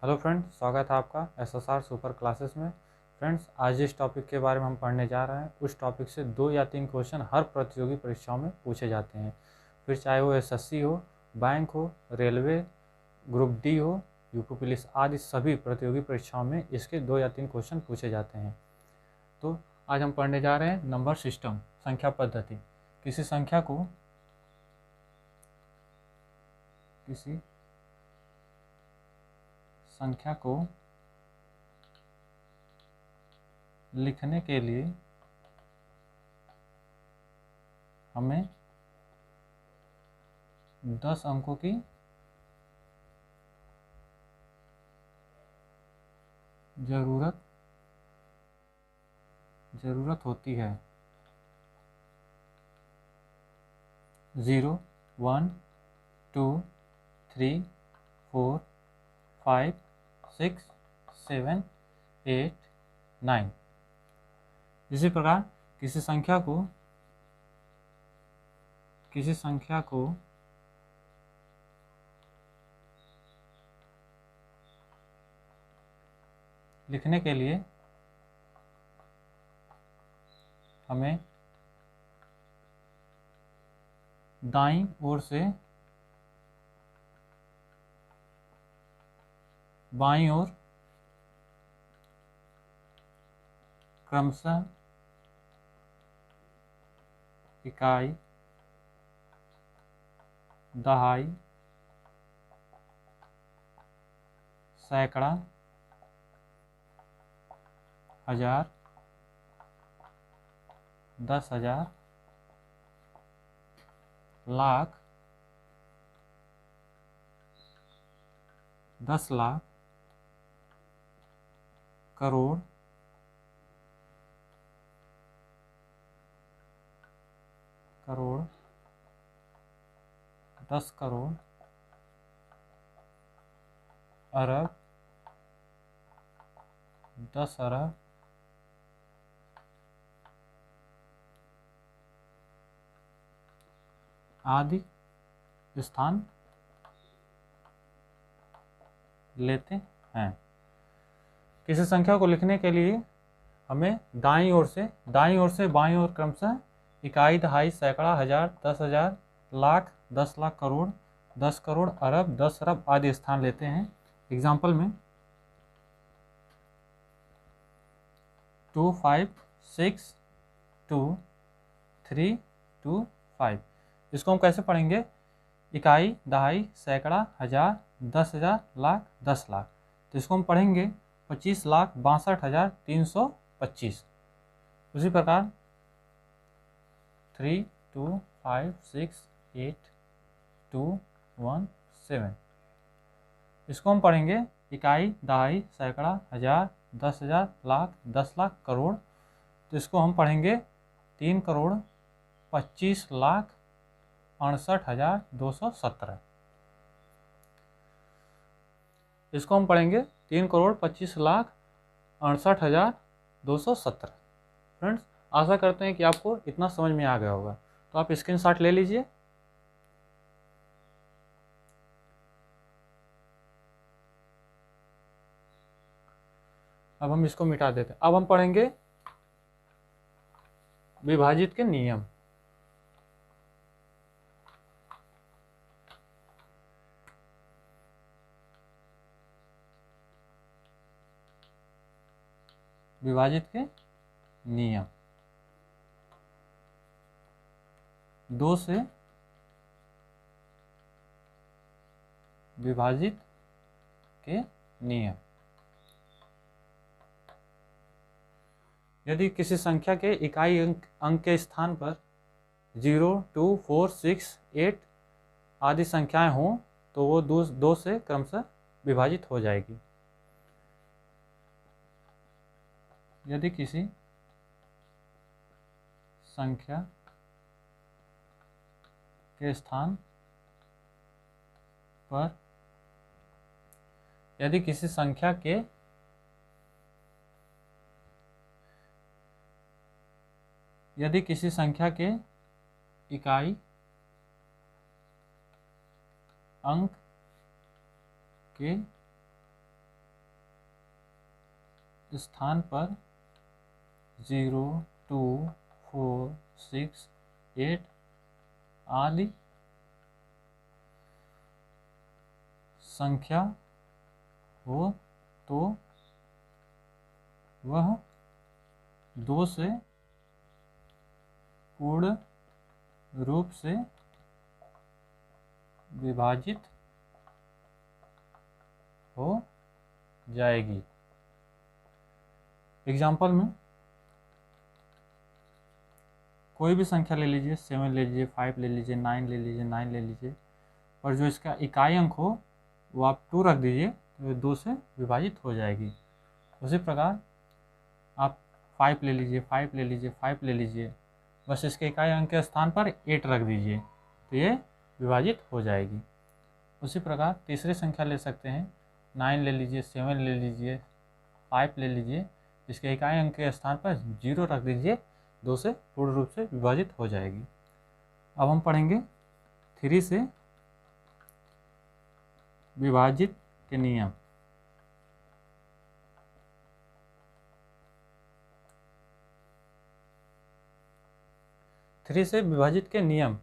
Hello friends, स्वागत है आपका एसएसआर सुपर क्लासेस में। फ्रेंड्स, आज जिस टॉपिक के बारे में हम पढ़ने जा रहे हैं उस टॉपिक से 2 या 3 क्वेश्चन हर प्रतियोगी परीक्षाओं में पूछे जाते हैं। फिर चाहे वो एसएससी हो, बैंक हो, रेलवे, ग्रुप डी हो, यूपी पुलिस आदि सभी प्रतियोगी परीक्षाओं में इसके 2 या 3 क्वेश्चन पूछे जाते हैं। तो आज हम पढ़ने जा रहे हैं नंबर सिस्टम, संख्या पद्धति। किसी संख्या को लिखने के लिए हमें 10 अंकों की ज़रूरत होती है। 0, 1, 2, 3, 4, 5, 6, 7, 8, 9। इसी प्रकार किसी संख्या को लिखने के लिए हमें दाईं ओर से बाईं ओर क्रमशः इकाई, दहाई, सैकड़ा, हजार, 10,000, लाख, 10 लाख, करोड़, करोड़, 10 करोड़, अरब, 10 अरब, आदि स्थान लेते हैं। किसी संख्या को लिखने के लिए हमें दाईं ओर से बाईं ओर क्रमशः इकाई, दहाई, सैकड़ा, हजार, 10,000, लाख, 10 लाख, करोड़, 10 करोड़, अरब, 10 अरब आदि स्थान लेते हैं। एग्जाम्पल में 2, 5, 6, 2, 3, 2, 5। इसको हम कैसे पढ़ेंगे? इकाई, दहाई, सैकड़ा, हजार, 10,000, लाख, 10 लाख। तो इसको हम पढ़ेंगे 25,62,325। उसी प्रकार 3, 2, 5, 6, 8, 2, 1, 7। इसको हम पढ़ेंगे इकाई, दहाई, सैकड़ा, हजार, 10,000, लाख, 10 लाख, करोड़। तो इसको हम पढ़ेंगे 3,25,68,217। इसको हम पढ़ेंगे 3,25,68,217। फ्रेंड्स, आशा करते हैं कि आपको इतना समझ में आ गया होगा। तो आप स्क्रीनशॉट ले लीजिए। अब हम इसको मिटा देते हैं। अब हम पढ़ेंगे विभाजित के नियम। विभाजित के नियम 2 से विभाजित के नियम। यदि किसी संख्या के इकाई अंक के स्थान पर 0, 2, 4, 6, 8 आदि संख्याएं हों तो वो 2 से क्रमशः विभाजित हो जाएगी। यदि किसी संख्या के स्थान पर यदि किसी संख्या के इकाई, अंक के स्थान पर 0, 2, 4, 6, 8 आदि संख्या हो तो वह 2 से पूर्ण रूप से विभाजित हो जाएगी। एग्जाम्पल में कोई भी संख्या ले लीजिए, 7 ले लीजिए, 5 ले लीजिए, 9 ले लीजिए, 9 ले लीजिए, और जो इसका इकाई अंक हो वो आप 2 रख दीजिए तो 2 से विभाजित हो जाएगी। उसी प्रकार आप 5 ले लीजिए, 5 ले लीजिए, 5 ले लीजिए, बस इसके इकाई अंक के स्थान पर 8 रख दीजिए तो ये विभाजित हो जाएगी। उसी प्रकार तीसरी संख्या ले सकते हैं, 9 ले लीजिए, 7 ले लीजिए, 5 ले लीजिए, इसके इकाई अंक के स्थान पर 0 रख दीजिए, 2 से पूर्ण रूप से विभाजित हो जाएगी। अब हम पढ़ेंगे 3 से विभाजित के नियम। थ्री से विभाजित के नियम।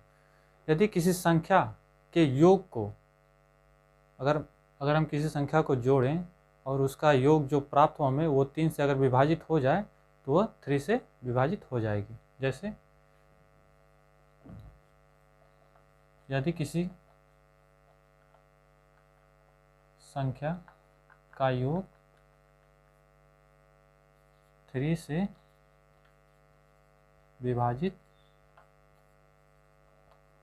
यदि किसी संख्या के योग को अगर हम किसी संख्या को जोड़ें और उसका योग जो प्राप्त हो हमें वो 3 से अगर विभाजित हो जाए तो वह 3 से विभाजित हो जाएगी। जैसे यदि किसी संख्या का योग 3 से विभाजित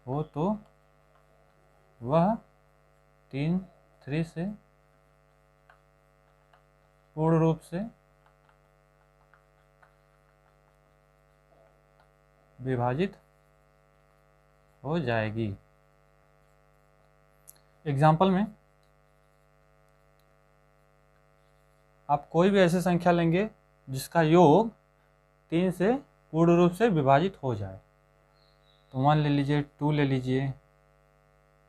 हो तो वह 3 से पूर्ण रूप से विभाजित हो जाएगी। एग्जाम्पल में आप कोई भी ऐसी संख्या लेंगे जिसका योग 3 से पूर्ण रूप से विभाजित हो जाए, तो 1 ले लीजिए, 2 ले लीजिए,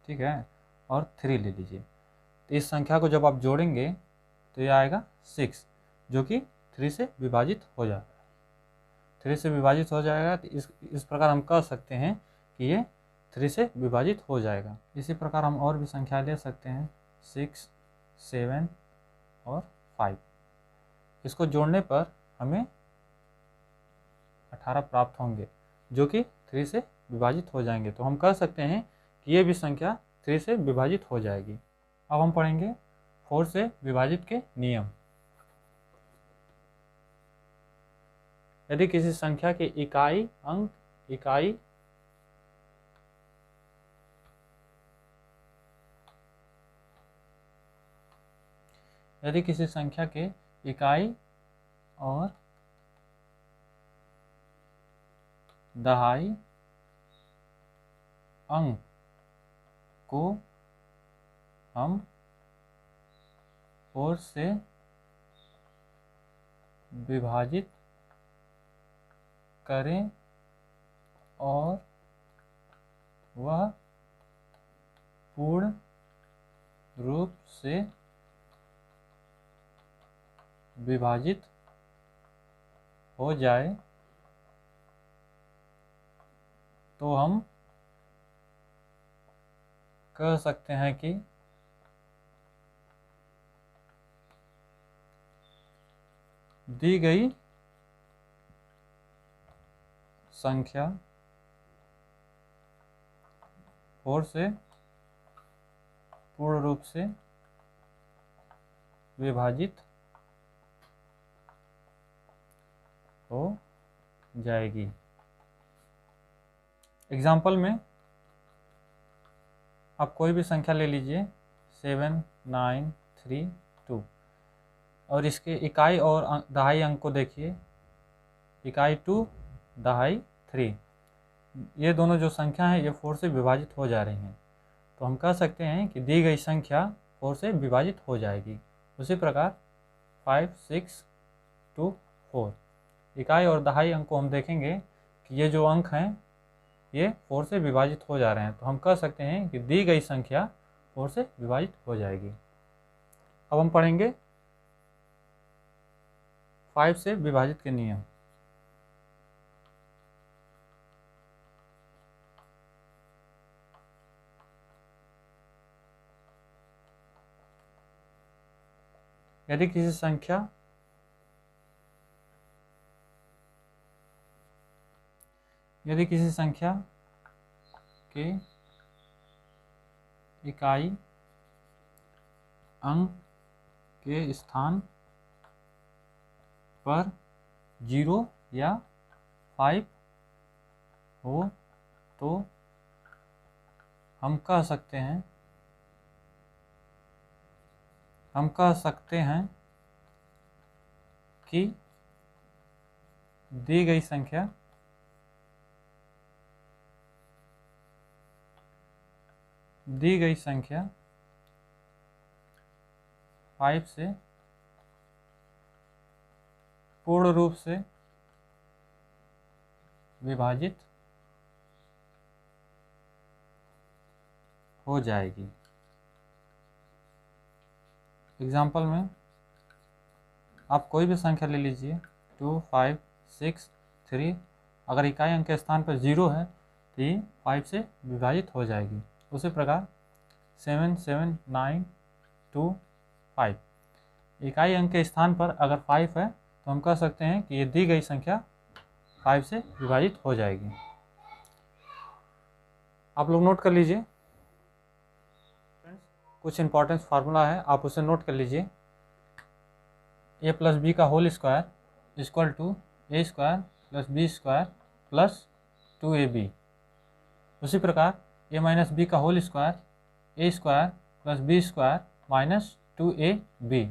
ठीक है, और 3 ले लीजिए। तो इस संख्या को जब आप जोड़ेंगे तो ये आएगा 6, जो कि 3 से विभाजित हो जाएगा। 3 से विभाजित हो जाएगा तो इस प्रकार हम कह सकते हैं कि ये 3 से विभाजित हो जाएगा। इसी प्रकार हम और भी संख्या ले सकते हैं, 6, 7 और 5। इसको जोड़ने पर हमें 18 प्राप्त होंगे, जो कि 3 से विभाजित हो जाएंगे। तो हम कह सकते हैं कि ये भी संख्या 3 से विभाजित हो जाएगी। अब हम पढ़ेंगे 4 से विभाजित के नियम। यदि किसी संख्या के इकाई अंक यदि किसी संख्या के इकाई और दहाई अंक को हम 4 से विभाजित करें और वह पूर्ण रूप से विभाजित हो जाए तो हम कह सकते हैं कि दी गई संख्या 4 से पूर्ण रूप से विभाजित हो जाएगी। एग्जाम्पल में आप कोई भी संख्या ले लीजिए, 7, 9, 3, 2, और इसके इकाई और दहाई अंक को देखिए, इकाई 2, दहाई 3। ये दोनों जो संख्या हैं ये 4 से विभाजित हो जा रही हैं, तो हम कह सकते हैं कि दी गई संख्या 4 से विभाजित हो जाएगी। उसी प्रकार 5, 6, 2, 4, इकाई और दहाई अंक को हम देखेंगे कि ये जो अंक हैं ये 4 से विभाजित हो जा रहे हैं, तो हम कह सकते हैं कि दी गई संख्या 4 से विभाजित हो जाएगी। अब हम पढ़ेंगे 5 से विभाजित के नियम। यदि किसी संख्या के इकाई अंक के स्थान पर 0 या 5 हो तो हम कह सकते हैं कि दी गई संख्या दी 5 से पूर्ण रूप से विभाजित हो जाएगी। एग्जाम्पल में आप कोई भी संख्या ले लीजिए 2, 5, 6, 3। अगर इकाई अंक के स्थान पर 0 है तो ये 5 से विभाजित हो जाएगी। उसी प्रकार 7, 7, 9, 2, 5। इकाई अंक के स्थान पर अगर 5 है तो हम कह सकते हैं कि ये दी गई संख्या 5 से विभाजित हो जाएगी। आप लोग नोट कर लीजिए, कुछ इंपॉर्टेंट फार्मूला है, आप उसे नोट कर लीजिए। a प्लस बी का whole square equal to a square plus B square plus 2ab। उसी प्रकार a माइनस बी का whole square a square plus B square minus 2ab।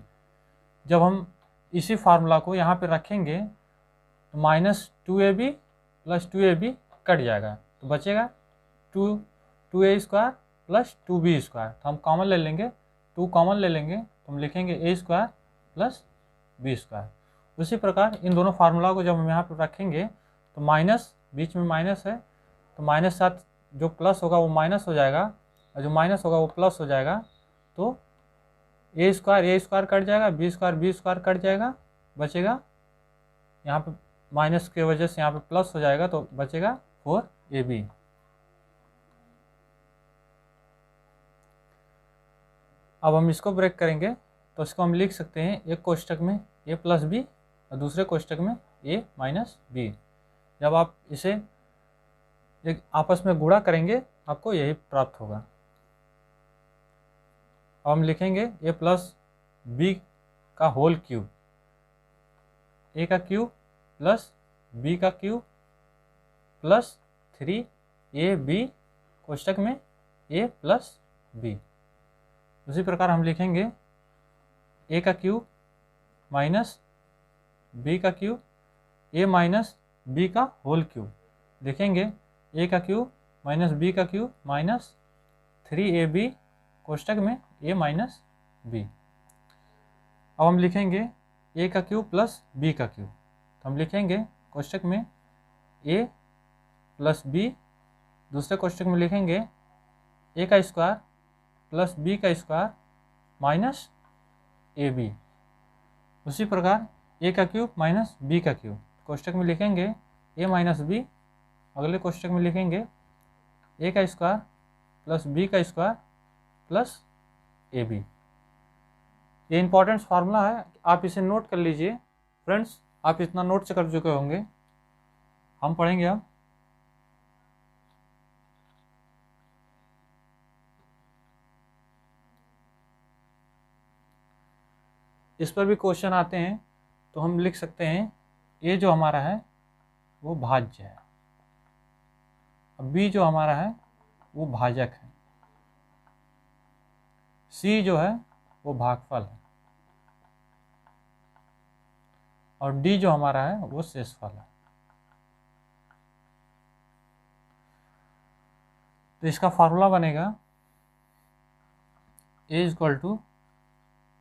जब हम इसी फार्मूला को यहाँ पे रखेंगे तो minus 2ab plus 2ab cut जाएगा तो बचेगा 2a square plus 2b square. तो हम कॉमन ले लेंगे, 2 कॉमन ले लेंगे तो हम लिखेंगे a square plus b square. उसी प्रकार इन दोनों फार्मूला को जब हम यहाँ पर रखेंगे तो माइनस, बीच में माइनस है तो माइनस साथ जो प्लस होगा वो माइनस हो जाएगा और जो माइनस होगा वो प्लस हो जाएगा। तो a स्क्वायर कट जाएगा, b स्क्वायर कट जाएगा, बचेगा यहाँ पे माइनस के वजह से यहाँ पे प्लस हो जाएगा तो बचेगा 4ab। अब हम इसको ब्रेक करेंगे तो इसको हम लिख सकते हैं एक कोष्टक में a प्लस बी और दूसरे कोष्टक में a माइनस बी। जब आप इसे एक आपस में गुणा करेंगे आपको यही प्राप्त होगा। अब हम लिखेंगे a प्लस बी का होल क्यूब, a का क्यूब प्लस b का क्यूब प्लस 3ab कोष्टक में a प्लस b। उसी प्रकार हम लिखेंगे a का क्यूब माइनस b का क्यूब a माइनस b का होल क्यूब। लिखेंगे a का क्यूब माइनस b का क्यूब माइनस 3ab कोष्टक में a माइनस b। अब हम लिखेंगे a का क्यूब प्लस b का क्यूब तो हम लिखेंगे कोष्टक में a प्लस b, दूसरे कोष्टक में लिखेंगे a का स्क्वायर प्लस b का स्क्वायर माइनस ab। उसी प्रकार a का क्यूब माइनस b का क्यूब कोष्टक में लिखेंगे a माइनस b, अगले कोष्टक में लिखेंगे a का स्क्वायर प्लस b का स्क्वायर प्लस ab। ये इंपॉर्टेंट फार्मूला है, आप इसे नोट कर लीजिए। फ्रेंड्स आप इतना नोट से कर चुके होंगे। हम पढ़ेंगे अब इस पर भी क्वेश्चन आते हैं तो हम लिख सकते हैं a जो हमारा है वो भाज्य है, अब b जो हमारा है वो भाजक है, c जो है वो भागफल है और d जो हमारा है वो शेषफल है। तो इसका फार्मूला बनेगा a equal to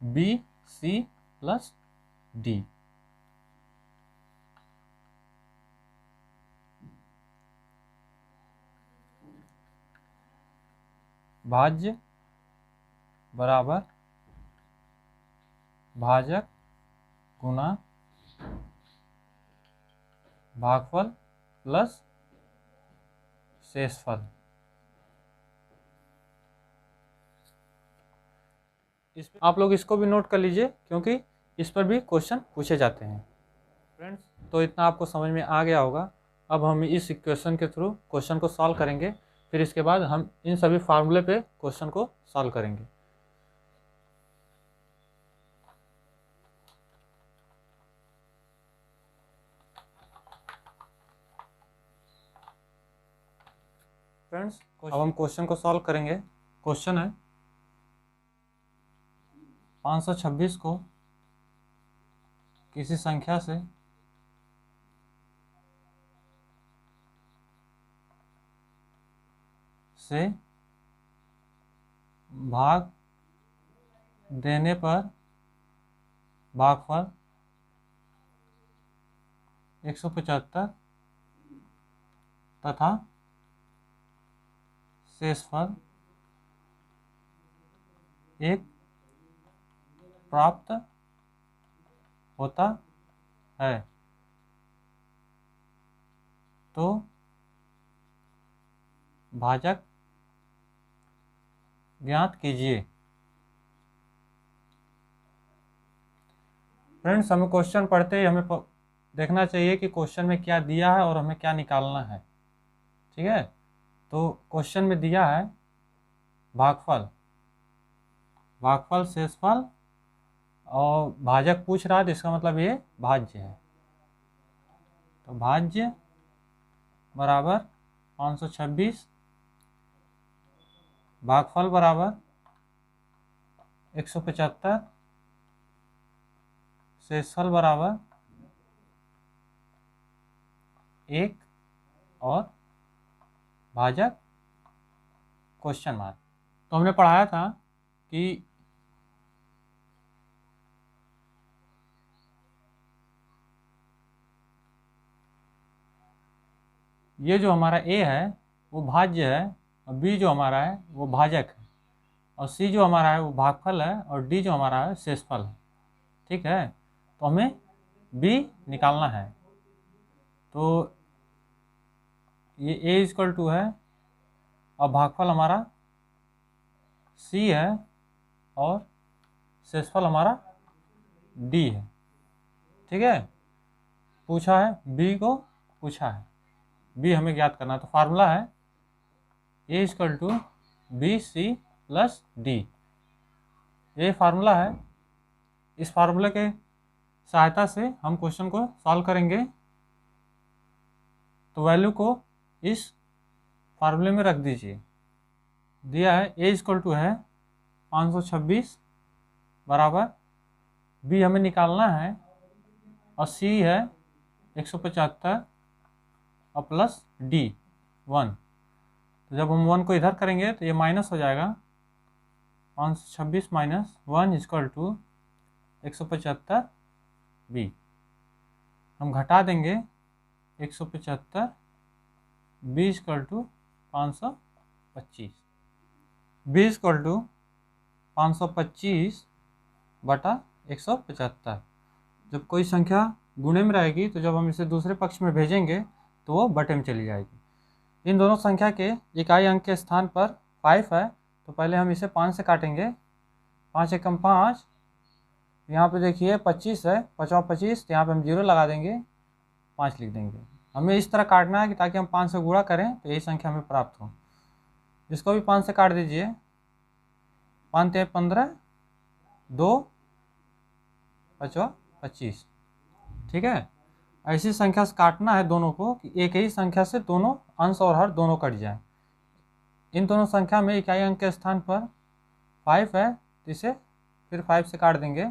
B C plus D. भाज्य बराबर भाजक गुना भागफल प्लस शेषफल। आप लोग इसको भी नोट कर लीजिए क्योंकि इस पर भी क्वेश्चन पूछे जाते हैं। फ्रेंड्स, तो इतना आपको समझ में आ गया होगा। अब हम इस इक्वेशन के थ्रू क्वेश्चन को सॉल्व करेंगे, फिर इसके बाद हम इन सभी फार्मूले पे क्वेश्चन को सॉल्व करेंगे। फ्रेंड्स, अब हम क्वेश्चन को सॉल्व करेंगे। क्वेश्चन है 526 को किसी संख्या से भाग देने पर भागफल 175 तथा शेषफल 1 प्राप्त होता है, तो भाजक ज्ञात कीजिए। फ्रेंड्स, हमें क्वेश्चन पढ़ते ही हमें देखना चाहिए कि क्वेश्चन में क्या दिया है और हमें क्या निकालना है। ठीक है, तो क्वेश्चन में दिया है भागफल, शेषफल और भाजक पूछ रहा है, तो इसका मतलब ये भाज्य है। तो भाज्य बराबर 526, भागफल बराबर 175, शेषफल बराबर 1 और भाजक क्वेश्चन मार्क। तो हमने पढ़ाया था कि ये जो हमारा A है वो भाज्य है, और B जो हमारा है वो भाजक है, और C जो हमारा है वो भागफल है, और D जो हमारा है शेषफल है। ठीक है, तो हमें B निकालना है। तो ये A इक्वल टू है, और भागफल हमारा C है, और शेषफल हमारा D है। ठीक है, पूछा है B को, पूछा है B हमें ज्ञात करना है। तो फार्मूला है A equal to BC plus D। ये फार्मूला है। इस फार्मूले के सहायता से हम क्वेश्चन को सॉल्व करेंगे। तो वैल्यू को इस फार्मूले में रख दीजिए। दिया है A इक्वल टू है 526 बराबर B हमें निकालना है, और C है 175 और प्लस D 1। तो जब हम 1 को इधर करेंगे तो ये माइनस हो जाएगा। 526 माइनस 1 इक्वल टू 175 B। हम घटा देंगे 175 B equal to 525। B equal to 525 बटा 175। जब कोई संख्या गुणे में रहेगी तो जब हम इसे दूसरे पक्ष में भेजेंगे तो वो बटे में चली जाएगी। इन दोनों संख्या के इकाई अंक के स्थान पर 5 है, तो पहले हम इसे 5 से काटेंगे। 5 एकम 5, यहाँ पे देखिए 25 है, 5 25, तो यहाँ पे हम 0 लगा देंगे, 5 लिख देंगे। हमें इस तरह काटना है कि ताकि हम 5 से गुणा करें तो यही संख्या हमें प्राप्त हो। इसको भी 5 से काट दीजिए। 5 ते 15, 2 5 25। ठीक है, ऐसी संख्या से काटना है दोनों को कि एक ही संख्या से दोनों अंश और हर दोनों कट जाए। इन दोनों संख्या में इकाई अंक के स्थान पर 5 है, तो इसे फिर 5 से काट देंगे।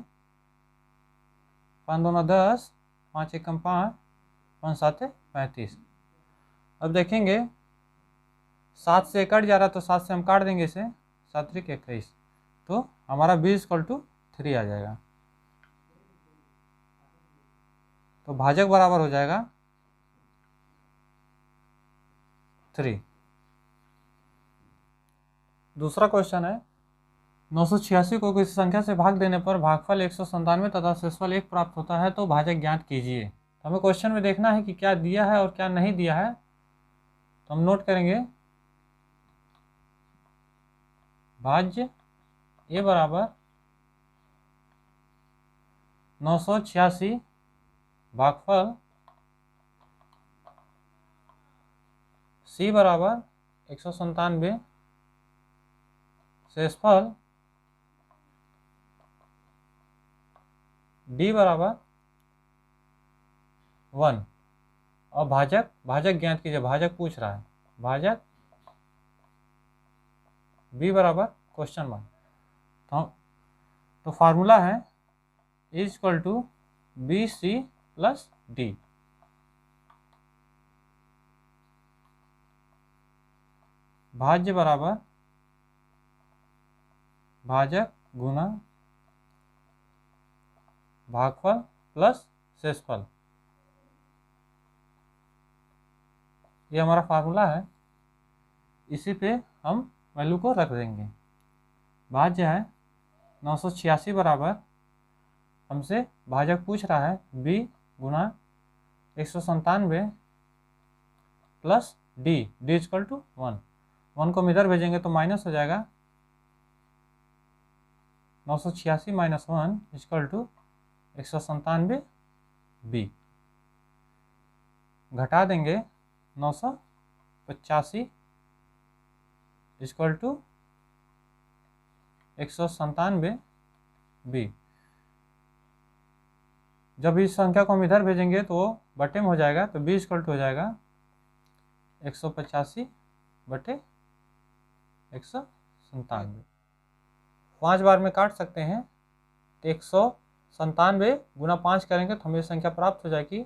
5 दूना 10, 5 एकम 5, 5 7 35। अब देखेंगे 7 से कट जा रहा है, तो 7 से हम काट देंगे इसे, 7 3 21, तो हमारा B इक्वल टू 3 आ जाएगा। तो भाजक बराबर हो जाएगा 3। दूसरा क्वेश्चन है 986 को किसी संख्या से भाग देने पर भागफल 197 तथा शेषफल 1 प्राप्त होता है, तो भाजक ज्ञात कीजिए। तो हमें क्वेश्चन में देखना है कि क्या दिया है और क्या नहीं दिया है। तो हम नोट करेंगे भाज्य ए बराबर 986 भागफल सी बराबर 197 शेषफल डी बराबर 1 और भाजक ज्ञात कीजिए। भाजक पूछ रहा है, भाजक बी बराबर क्वेश्चन मार्क। तो फार्मूला है is equal to B C plus D. भाज्य बराबर भाजक गुना भागफल प्लस शेषफल, ये हमारा फार्मूला है। इसी पे हम वैल्यू को रख देंगे। भाज्य है 986 बराबर, हमसे भाजक पूछ रहा है b गुना 197 प्लस डी इक्वल टू 1 को हम इधर भेजेंगे तो माइनस हो जाएगा। 986 माइनस 1 इक्वल टू 197 बी। घटा देंगे 985 इक्वल टू 197 बी। जब इस संख्या को हम इधर भेजेंगे तो वो बटे में हो जाएगा, तो बी इक्वल टू हो जाएगा 185 बटे 197। 5 बार में काट सकते हैं तो 197 गुना 5 करेंगे तो हमें ये संख्या प्राप्त हो जाएगी,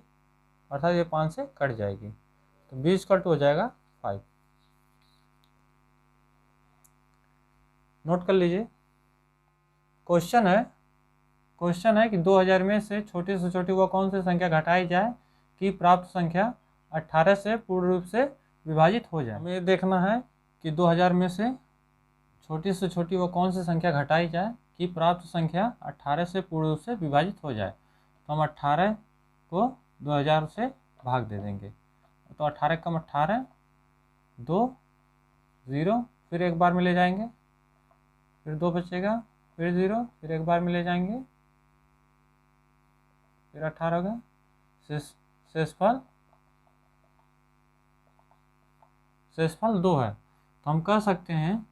अर्थात ये 5 से कट जाएगी। तो बी इक्वल टू हो जाएगा 5। नोट कर लीजिए। क्वेश्चन है कि 2000 में से छोटी वह कौन सी संख्या घटाई जाए कि प्राप्त संख्या 18 से पूर्ण रूप से विभाजित हो जाए। हमें ये देखना है कि 2000 में से छोटी वह कौन सी संख्या घटाई जाए कि प्राप्त संख्या 18 से पूर्ण रूप से विभाजित हो जाए। तो हम 18 को 2000 से भाग दे देंगे। तो 18 कम 18 2 0, फिर एक बार में ले जाएंगे, फिर 2 बचेगा, फिर 0, फिर एक बार में ले जाएंगे, फिर 18 होगा। शेषफल 2 है। तो हम कह सकते हैं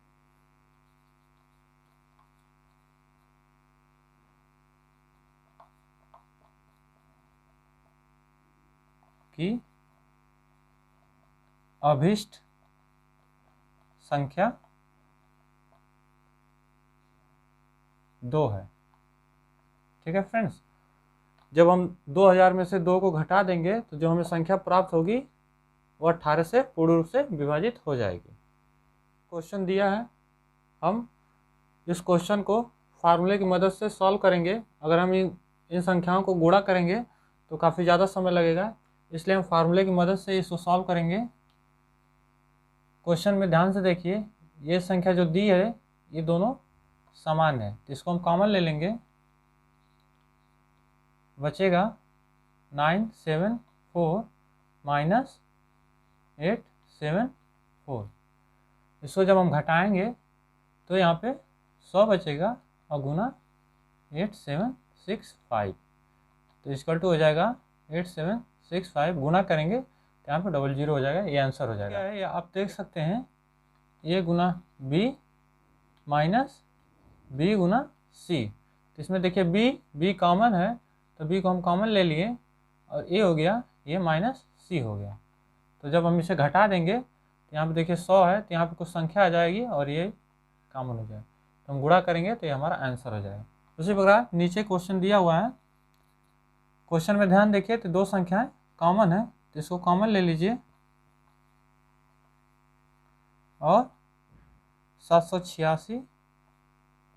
कि अभीष्ट संख्या 2 है। ठीक है फ्रेंड्स, जब हम 2000 में से 2 को घटा देंगे तो जो हमें संख्या प्राप्त होगी वो 18 से पूर्ण रूप से विभाजित हो जाएगी। क्वेश्चन दिया है, हम इस क्वेश्चन को फार्मूले की मदद से सॉल्व करेंगे। अगर हम इन संख्याओं को गुणा करेंगे तो काफ़ी ज़्यादा समय लगेगा, इसलिए हम फार्मूले की मदद से इसको सॉल्व करेंगे। क्वेश्चन में ध्यान से देखिए, ये संख्या जो दी है ये दोनों समान है, तो इसको हम कॉमन ले लेंगे। बचेगा 974 माइनस 874। इसको जब हम घटाएंगे तो यहाँ पे 100 बचेगा और गुना 8765, तो इक्वल टू हो जाएगा 8765। गुना करेंगे तो यहाँ पे 00 हो जाएगा, ये आंसर हो जाएगा। क्या है ये आप देख सकते हैं, ये गुना b माइनस b गुना c। तो इसमें देखिए b कॉमन है, तो b को हम कॉमन ले लिए और a हो गया, ये माइनस c हो गया। तो जब हम इसे घटा देंगे तो यहाँ पे देखिए 100 है, तो यहाँ पे कुछ संख्या आ जाएगी और ये कॉमन हो जाएगा। तो हम गुणा करेंगे तो ये हमारा आंसर हो जाएगा। उसी प्रकार नीचे क्वेश्चन दिया हुआ है, क्वेश्चन में ध्यान देखिए तो 2 संख्याएं कॉमन है, तो इसको कॉमन ले लीजिए और 786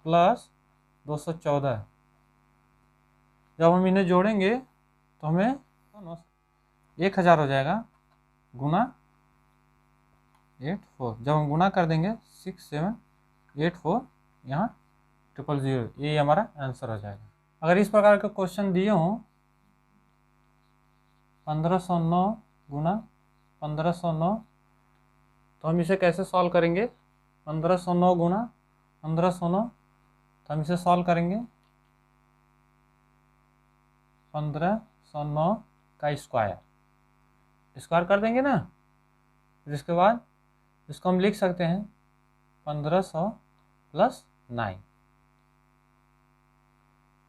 प्लस 214, जब हम इन्हें जोड़ेंगे तो हमें 1000 हो जाएगा गुना 84। जब हम गुना कर देंगे 6784, यहाँ 000, ये हमारा आंसर हो जाएगा। अगर इस प्रकार के क्वेश्चन दिए हों 1509 गुना 1509, तो हम इसे कैसे सॉल्व करेंगे? 1509 गुना 1509, तो हम इसे सॉल्व करेंगे 1509 का स्क्वायर कर देंगे ना। फिर इसके बाद इसको हम लिख सकते हैं 1500 प्लस 9,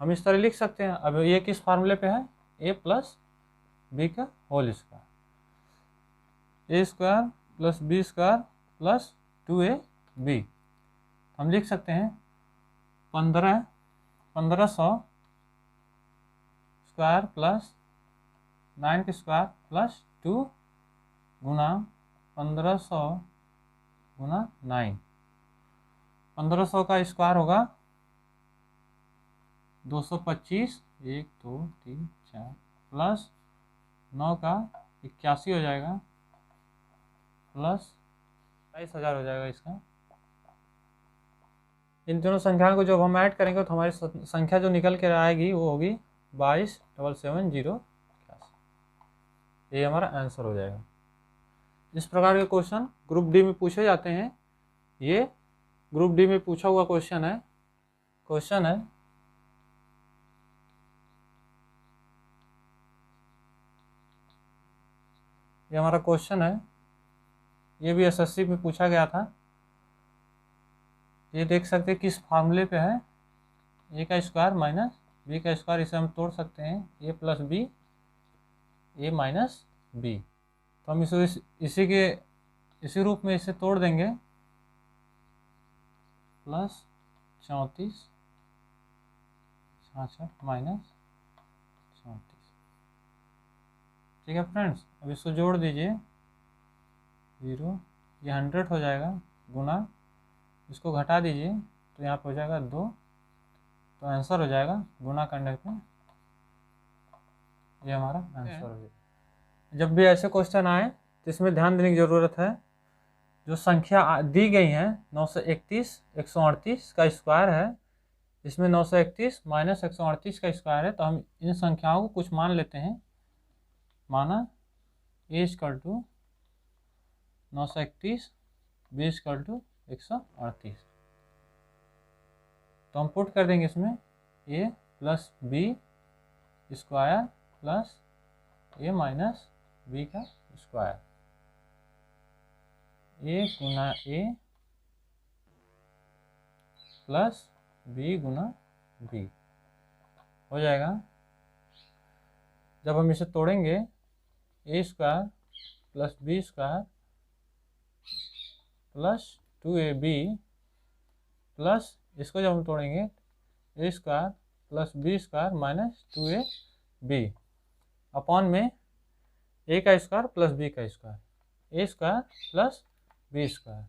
हम इस तरह लिख सकते हैं। अब ये किस फार्मूले पे है? a प्लस बी का whole square, A square plus B square plus 2ab। हम लिख सकते हैं 1500 स्क्वायर प्लस 9 का स्क्वायर प्लस 2 गुना 1500 गुना 9। 1500 का स्क्वायर होगा 225, 1 2 3 4 प्लस 9 का 81 हो जाएगा प्लस 22,000 हो जाएगा इसका। इन दोनों संख्याओं को जब हम ऐड करेंगे तो हमारी संख्या जो निकल के आएगी वो होगी 22,770। ये हमारा आंसर हो जाएगा। इस प्रकार के क्वेश्चन ग्रुप डी में पूछे जाते हैं। ये ग्रुप डी में पूछा हुआ क्वेश्चन है। ये हमारा क्वेश्चन है, ये भी एसएससी में पूछा गया था। ये देख सकते हैं किस फार्मूले पे है, ए का स्क्वायर माइनस बी का स्क्वायर। इसे हम तोड़ सकते हैं ए प्लस बी, ए माइनस बी। तो हम इसी रूप में इसे तोड़ देंगे, प्लस 34 66 माइनस 34। ठीक है फ्रेंड्स, अब इसको जोड़ दीजिए 0, ये 100 हो जाएगा गुना, इसको घटा दीजिए तो यहाँ पे हो जाएगा 2, तो आंसर हो जाएगा गुना करने पे ये हमारा आंसर हो जाएगा। जब भी ऐसे क्वेश्चन आए तो इसमें ध्यान देने की ज़रूरत है, जो संख्या दी गई है 931 138 का स्क्वायर है, इसमें 931 माइनस 138 का स्क्वायर है। तो हम इन संख्याओं को कुछ मान लेते हैं। माना A equal to 931, B equal to 138। तो हम पुट कर देंगे इसमें A plus B square plus A minus B का स्क्वायर, ए गुना ए प्लस बी गुना बी हो जाएगा। जब हम इसे तोड़ेंगे A square plus B square plus 2ab plus इसको जब हम तोड़ेंगे A square plus B square minus 2ab upon में ए का स्क्वायर प्लस बी का square, A square plus B square.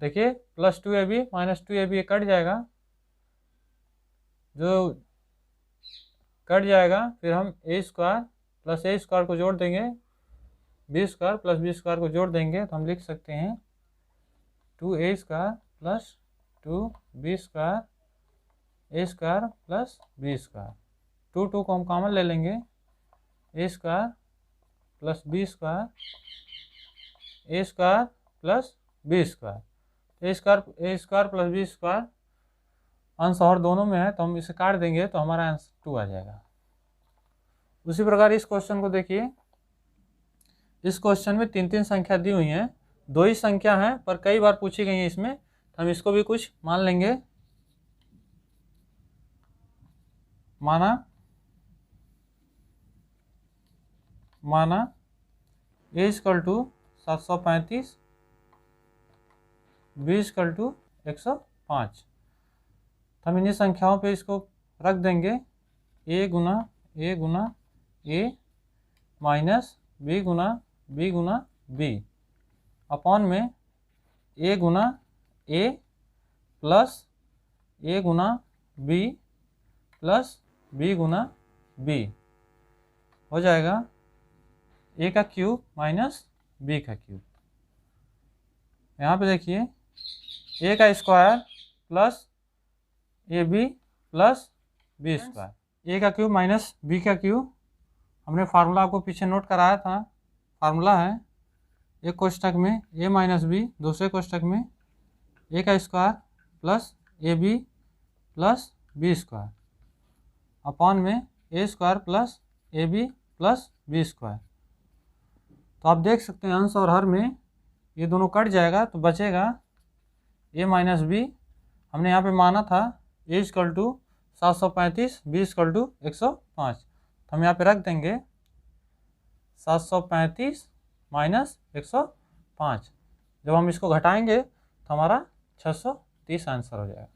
देखिए plus 2ab minus 2ab cut जाएगा, जो कट जाएगा फिर हम A square plus A square को जोड़ देंगे, B square plus B square को जोड़ देंगे तो हम लिख सकते हैं 2a square plus 2b square A square plus B square. 2 को हम कॉमन ले लेंगे, A square plus B square A square plus B square, A square plus B square अंश और दोनों में है तो हम इसे काट देंगे तो हमारा आंसर 2 आ जाएगा। उसी प्रकार इस क्वेश्चन को देखिए, इस क्वेश्चन में 3 संख्या दी हुई हैं, 2 ही संख्या हैं पर कई बार पूछी गई है इसमें, तो हम इसको भी कुछ मान लेंगे। माना A equal to 735, B equal to 105। हम इन्हीं संख्याओं पे इसको रख देंगे, ए गुना ए माइनस बी गुना बी अपॉन में ए गुना ए प्लस ए गुना बी प्लस बी गुना बी हो जाएगा ए का क्यूब माइनस बी का क्यूब। यहाँ पे देखिए ए का square plus A B plus B square, A का क्यूब माइनस बी का क्यूब हमने फार्मूला आपको पीछे नोट कराया था। फार्मूला है एक कोष्ठक में a माइनस बी, दूसरे कोष्ठक में a का square plus A B plus B square upon में A square plus A B plus B square. तो आप देख सकते हैं अंश और हर में ये दोनों कट जाएगा तो बचेगा a माइनस बी। हमने यहाँ पे माना था a equal to 735, b equal to 105, तो हम यहाँ पे रख देंगे 735 माइनस 105। जब हम इसको घटाएंगे तो हमारा 630 आंसर हो जाएगा।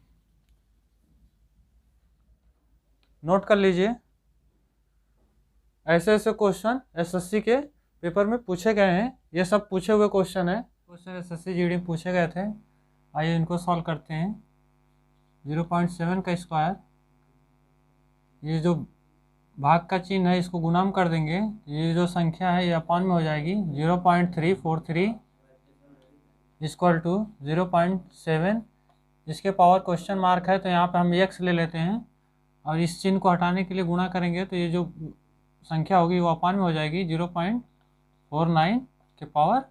नोट कर लीजिए, ऐसे ऐसे क्वेश्चन एसएससी के पेपर में पूछे गए हैं। ये सब पूछे हुए क्वेश्चन है, क्वेश्चन एसएससी जीडी में पूछे गए थे। आइए इनको सॉल्व करते हैं। 0.7 का स्क्वायर, ये जो भाग का चिन्ह है इसको गुणाम कर देंगे, ये जो संख्या है ये अपॉन में हो जाएगी। 0.343 इक्वल टू 0.7, इसके पावर क्वेश्चन मार्क है तो यहाँ पे हम x ले लेते हैं और इस चिन्ह को हटाने के लिए गुणा करेंगे तो ये जो संख्या होगी वो अपॉन में हो जाएगी 0.49 के पावर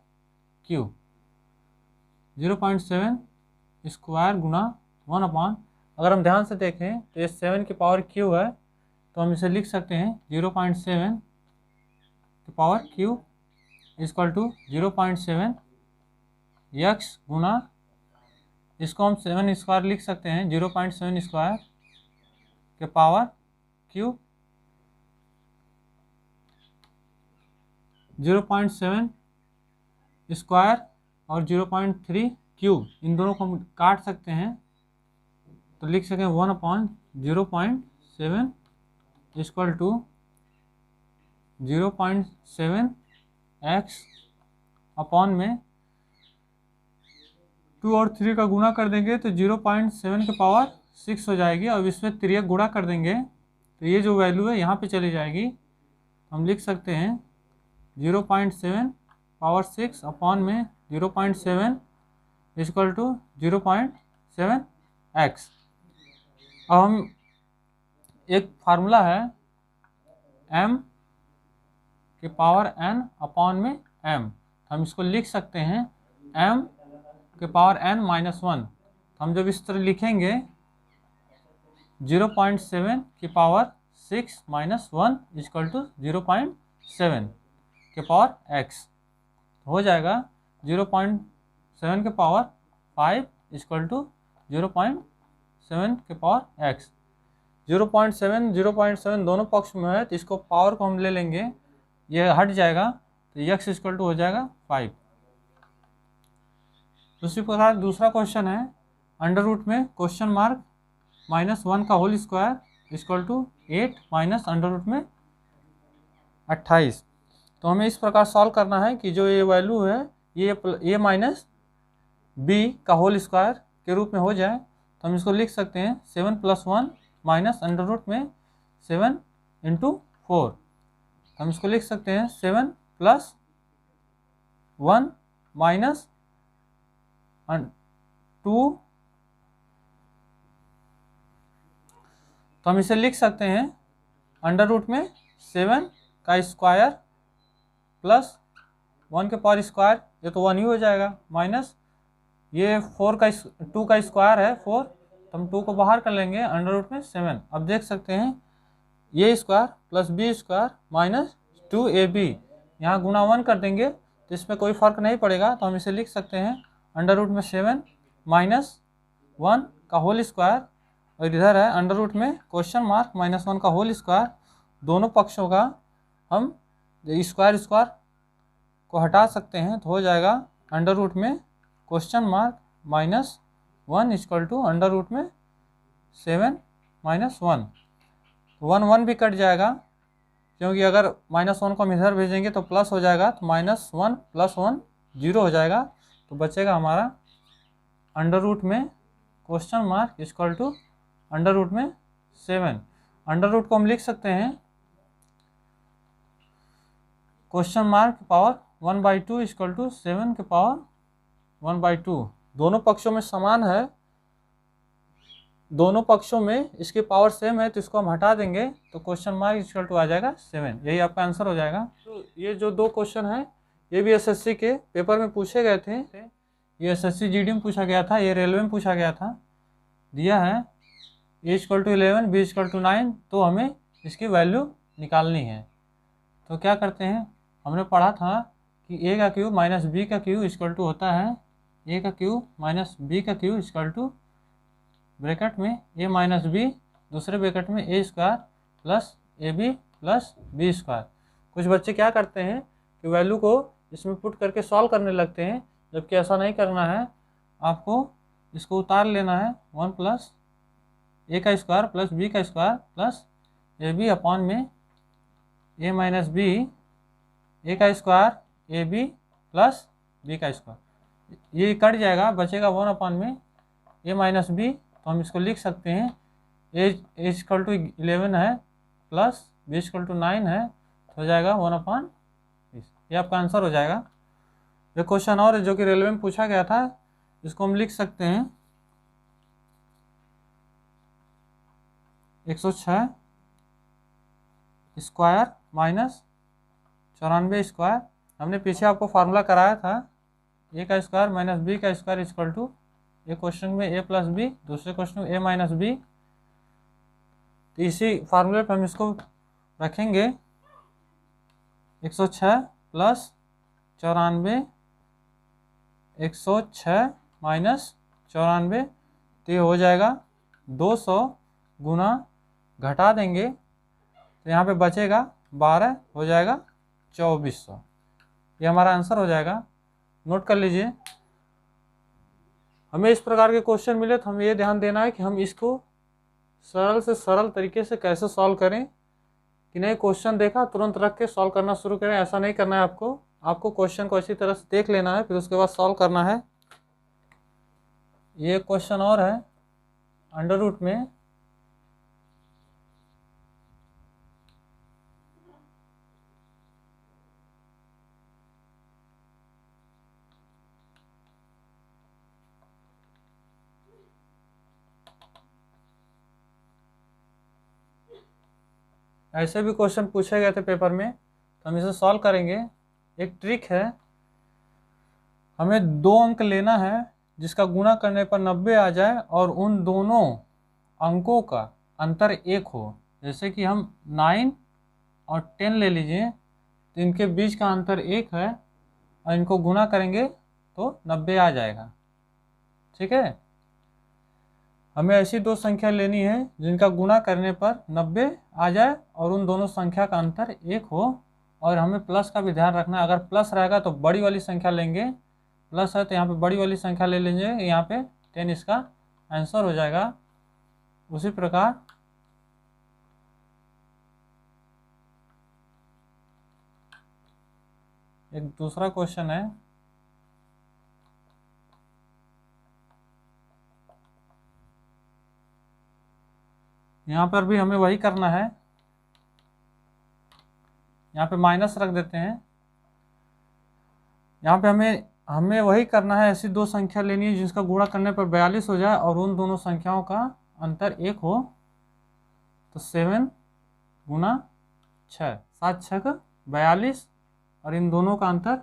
q। 0.7 स्क्वायर गुना 1 अपॉन, अगर हम ध्यान से देखें तो ये 7 की पावर q है तो हम इसे लिख सकते हैं 0.7 की power q equal to 0.7 x गुना, इसको हम 7 स्क्वायर लिख सकते हैं 0.7 स्क्वायर के पावर q। 0.7 स्क्वायर और 0.3 क्यूब, इन दोनों को हम काट सकते हैं तो लिख सकें 1/0.7 इक्वल टू 0.7 x अपॉन में 2 और 3 का गुणा कर देंगे तो 0.7 के पावर 6 हो जाएगी और इसमें 3 गुणा कर देंगे तो ये जो वैल्यू है यहाँ पे चली जाएगी। हम लिख सकते हैं 0.7 पावर 6 अपॉन में 0.7 इक्वल टू 0.7 x। अब हम एक फार्मूला है m के पावर n अपॉन में m, हम इसको लिख सकते हैं m के पावर n माइनस 1। हम जब इस तरह लिखेंगे 0.7 की पावर 6 माइनस 1 इक्वल टू 0.7 के पावर x हो जाएगा 0.7 के पावर 5 इक्वल टू 0.7 के पावर x। 0.7 दोनों पक्ष में है तो इसको पावर को हम ले लेंगे, ये हट जाएगा तो x इक्वल टू हो जाएगा 5। दूसरी प्रकार दूसरा क्वेश्चन है अंडर रूट में क्वेश्चन मार्क -1 का whole square equal to 8 minus under root में 28। तो हमें इस प्रकार सॉल्व करना है कि जो ये वैल्यू है ये माइनस बी का होल स्क्वायर के रूप में हो जाए तो हम इसको लिख सकते हैं 7 + 1 माइनस अंडर रूट में 7 × 4। हम इसको लिख सकते हैं 7 + 1 माइनस 2, तो हम इसे लिख सकते हैं अंडर रूट में 7 का स्क्वायर प्लस 1 के पावर स्क्वायर, ये तो 1 ही हो जाएगा, माइनस ये 2 का स्क्वायर है 4, तो हम 2 को बाहर कर लेंगे अंडर रूट में 7। अब देख सकते हैं ये square plus B square minus 2ab, यहाँ गुणा 1 कर देंगे तो इसमें कोई फर्क नहीं पड़ेगा तो हम इसे लिख सकते हैं अंडर रूट में 7 माइनस 1 का होल स्क्वायर और इधर है अंडर रूट में क्वेश्चन मार्क -1 का होल स्क्वायर। दोनों पक्षों का हम स्क्वायर को हटा सकते हैं तो हो जाएगा अंडर रूट में question mark -1 equal to under root में 7 माइनस 1। 1 भी कट जाएगा क्योंकि अगर -1 को हम इधर भेजेंगे तो प्लस हो जाएगा तो -1 + 1 0 हो जाएगा, तो बचेगा हमारा अंडर रूट में question mark equal to under root में 7। अंडर रूट को हम लिख सकते हैं question mark power 1/2 equal to 7 के पावर 1/2। दोनों पक्षों में समान है दोनों पक्षों में इसकी पावर सेम है तो इसको हम हटा देंगे तो क्वेश्चन मार्क इक्वल टू आ जाएगा 7। यही आपका आंसर हो जाएगा। तो ये जो दो क्वेश्चन है ये भी एसएससी के पेपर में पूछे गए थे। ये एसएससी जीडी में पूछा गया था, ये रेलवे में पूछा गया था। दिया है A equal to 11 B equal to 9, तो हमें इसकी वैल्यू निकालनी है। तो क्या करते हैं, हमने पढ़ा था कि ए का क्यूब माइनस बी का क्यूब इक्वल टू होता है ए का क्यूब माइनस बी का क्यूब इक्वल टू ब्रैकेट में ए माइनस बी, दूसरे ब्रैकेट में A square plus A B plus B square. कुछ बच्चे क्या करते हैं कि वैल्यू को इसमें पुट करके सॉल्व करने लगते हैं, जबकि ऐसा नहीं करना है। आपको इसको उतार लेना है 1 प्लस ए का स्क्वायर प्लस बी का square plus A B upon में ए माइनस बी ए का square A B plus B का स्क्वायर। ये कट जाएगा, बचेगा 1 अपॉन में ए माइनस बी, तो हम इसको लिख सकते हैं ए इक्वल टू 11 है प्लस बी इक्वल टू 9 है, तो हो जाएगा 1/20। ये आपका आंसर हो जाएगा। ये क्वेश्चन और है जो कि रेलवे में पूछा गया था, इसको हम लिख सकते हैं 106 स्क्वायर माइनस 94 स्क्वायर। हमने पीछे आपको फार्मूला कराया था ए का स्क्वायर माइनस बी का स्क्वायर इक्वल टू, एक क्वेश्चन में ए प्लस बी, दूसरे क्वेश्चन में ए माइनस बी। तो इसी फार्मूले पर हम इसको रखेंगे 106 प्लस 94, 106 माइनस 94, तो ये हो जाएगा 200 गुना घटा देंगे तो यहाँ पे बचेगा 12, हो जाएगा 2400। ये हमारा आंसर हो जाएगा। नोट कर लीजिए। हमें इस प्रकार के क्वेश्चन मिले तो हमें ये ध्यान देना है कि हम इसको सरल से सरल तरीके से कैसे सॉल्व करें, कि नहीं क्वेश्चन देखा तुरंत रख के सॉल्व करना शुरू करें, ऐसा नहीं करना है। आपको क्वेश्चन को अच्छी तरह से देख लेना है, फिर उसके बाद सॉल्व करना है। ये क्वेश्चन और है अंडर रूट में ऐसे भी क्वेश्चन पूछे गए थे पेपर में, तो हम इसे सॉल्व करेंगे। एक ट्रिक है, हमें 2 अंक लेना है जिसका गुणा करने पर 90 आ जाए और उन दोनों अंकों का अंतर 1 हो। जैसे कि हम 9 और 10 ले लीजिए, तो इनके बीच का अंतर 1 है और इनको गुणा करेंगे तो 90 आ जाएगा। ठीक है, हमें ऐसी 2 संख्या लेनी है जिनका गुणा करने पर 90 आ जाए और उन दोनों संख्या का अंतर 1 हो। और हमें प्लस का भी ध्यान रखना है, अगर प्लस रहेगा तो बड़ी वाली संख्या लेंगे, प्लस है तो यहाँ पे बड़ी वाली संख्या ले लेंगे, यहाँ पे 10 इसका आंसर हो जाएगा। उसी प्रकार एक दूसरा क्वेश्चन है, यहाँ पर भी हमें वही करना है। यहाँ पे माइनस रख देते हैं। यहाँ पे हमें वही करना है, ऐसी 2 संख्या लेनी है जिसका गुणा करने पर 42 हो जाए और उन दोनों संख्याओं का अंतर 1 हो। तो 7 गुना 6, 7 6 42 और इन दोनों का अंतर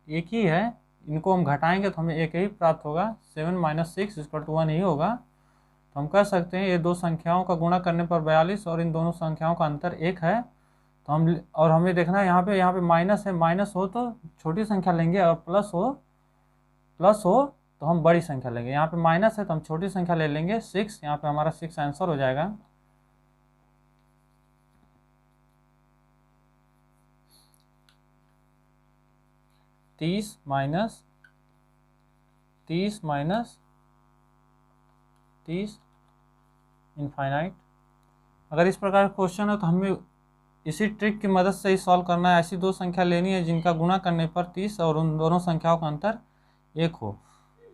1 ही है। इनको हम घटाएंगे तो हमें 1 ही प्राप्त होगा। 7 - 6 = 1 ही होगा। तो हम कह सकते हैं ये 2 संख्याओं का गुणा करने पर 42 और इन दोनों संख्याओं का अंतर 1 है। तो हमें देखना है यहाँ पे माइनस है, माइनस हो तो छोटी संख्या लेंगे और प्लस हो तो हम बड़ी संख्या लेंगे। यहाँ पे माइनस है तो हम छोटी संख्या ले लेंगे 6, यहाँ पे हमारा 6 आंसर हो जाएगा। तीस माइनस 30 इनफाइनाइट। अगर इस प्रकार क्वेश्चन है तो हमें इसी ट्रिक की मदद से ही सॉल्व करना है। ऐसी 2 संख्या लेनी है जिनका गुणा करने पर 30 और उन दोनों संख्याओं का अंतर 1 हो।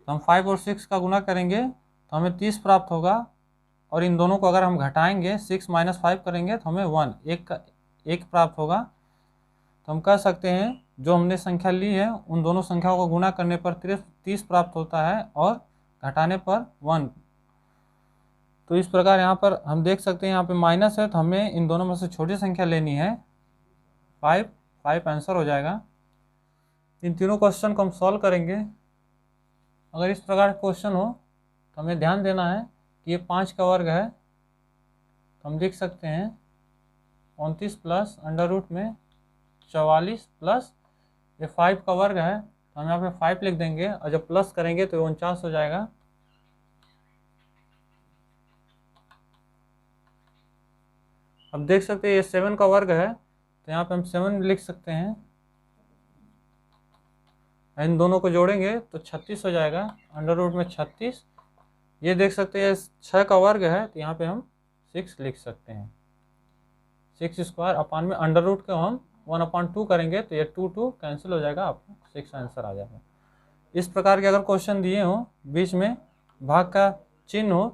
तो हम 5 और 6 का गुणा करेंगे तो हमें 30 प्राप्त होगा और इन दोनों को अगर हम घटाएंगे 6 - 5 करेंगे तो हमें 1 प्राप्त होगा। तो हम कह सकते हैं जो हमने संख्या ली है उन दोनों संख्याओं को गुणा करने पर 30 प्राप्त होता है और घटाने पर 1। तो इस प्रकार यहाँ पर हम देख सकते हैं यहाँ पे माइनस है, तो हमें इन दोनों में से छोटी संख्या लेनी है। 5 आंसर हो जाएगा। इन तीनों क्वेश्चन को हम सॉल्व करेंगे। अगर इस प्रकार का क्वेश्चन हो तो हमें ध्यान देना है कि ये 5 का वर्ग है, तो हम लिख सकते हैं 29 प्लस अंडर रूट में 44 प्लस ये 5 का वर्ग है, तो हम यहाँ पे 5 लिख देंगे और जब प्लस करेंगे तो 49 हो जाएगा। अब देख सकते हैं ये 7 का वर्ग है, तो यहाँ पे हम 7 लिख सकते हैं। इन दोनों को जोड़ेंगे तो 36 हो जाएगा, अंडर रूट में 36। ये देख सकते हैं 6 का वर्ग है, तो यहाँ पे हम 6 लिख सकते हैं। 6 स्क्वायर अपान में अंडर रूट को हम 1/2 करेंगे तो ये 2 कैंसिल हो जाएगा, आपको 6 आंसर आ जाएगा। इस प्रकार के अगर क्वेश्चन दिए हो, बीच में भाग का चिन्ह हो,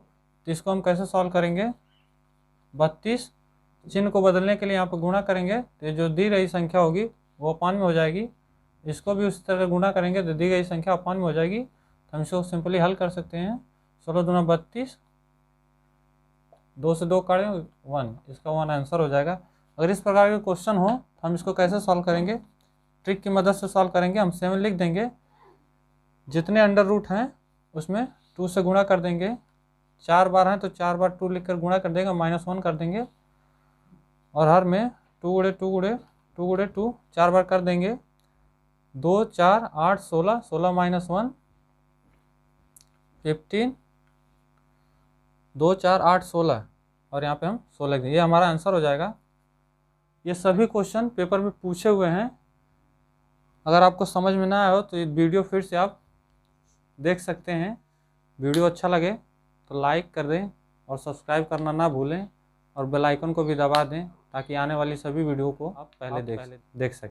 तो इसको हम कैसे सॉल्व करेंगे। 32 चिन्ह को बदलने के लिए यहाँ पर गुणा करेंगे, तो ये जो दी रही संख्या होगी वो अपान में हो जाएगी। इसको भी उस तरह गुणा करेंगे तो दी गई संख्या अपान में हो जाएगी। तो हम इसको सिंपली हल कर सकते हैं। 16 दूना 32, 2 से 2 काटें 1, इसका 1 आंसर हो जाएगा। अगर इस प्रकार के क्वेश्चन हो तो हम इसको कैसे सॉल्व करेंगे, ट्रिक की मदद से सॉल्व करेंगे। हम 7 लिख देंगे, जितने अंडर रूट हैं उसमें 2 से गुणा कर देंगे। 4 बार हैं तो 4 बार 2 लिख कर गुणा कर देंगे, -1 कर देंगे और हर में 2 गुणे 2 गुणे 2 गुणे 2 4 बार कर देंगे। 2 4 8 16, 16 -1 15, 2 4 8 16 और यहाँ पे हम 16 लिख देंगे। ये हमारा आंसर हो जाएगा। ये सभी क्वेश्चन पेपर में पूछे हुए हैं। अगर आपको समझ में ना आया हो तो ये वीडियो फिर से आप देख सकते हैं। वीडियो अच्छा लगे तो लाइक कर दें और सब्सक्राइब करना ना भूलें और बेल आइकन को भी दबा दें, ताकि आने वाली सभी वीडियो को आप पहले देख सकें।